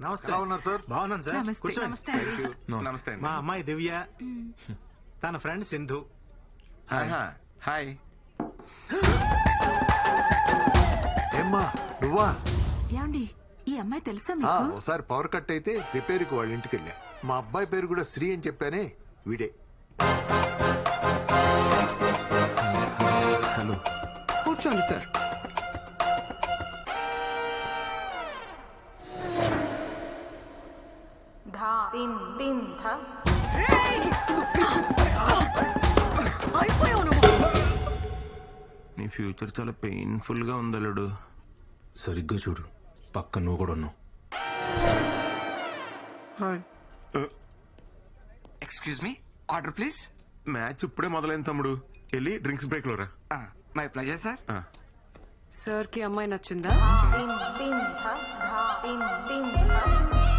నమస్తే. ఎలా ఉన్నారు సార్? బాగున్నాను సార్. నమస్తే. కూర్చోండి. నమస్తే అండి. నమస్తే అండి. మా అమ్మాయి దివ్య, తన ఫ్రెండ్ సింధు. హాయ్. ఏమ్మా నువ్వా? ఏమండి ఈ అమ్మాయి తెలుసా ఆ, మీకు? ఒకసారి పవర్ కట్ అయితే రిపేర్కి వాళ్ళ ఇంటికి వెళ్ళా. మా అబ్బాయి పేరు కూడా శ్రీ అని చెప్పానే, వీడే. హలో. కూర్చోండి సార్. నీ ఫ్యూచర్ చాలా పెయిన్ఫుల్ గా ఉంది అల్లుడు. సరిగ్గా చూడు, పక్క నువ్వు కూడా ఉన్నావు. Hi. Excuse me, order please. Match ఇప్పుడే మొదలైంది తమ్ముడు, వెళ్ళి డ్రింక్స్ బ్రేక్ లో రా. My pleasure sir. సార్ కి అమ్మాయి నచ్చిందా?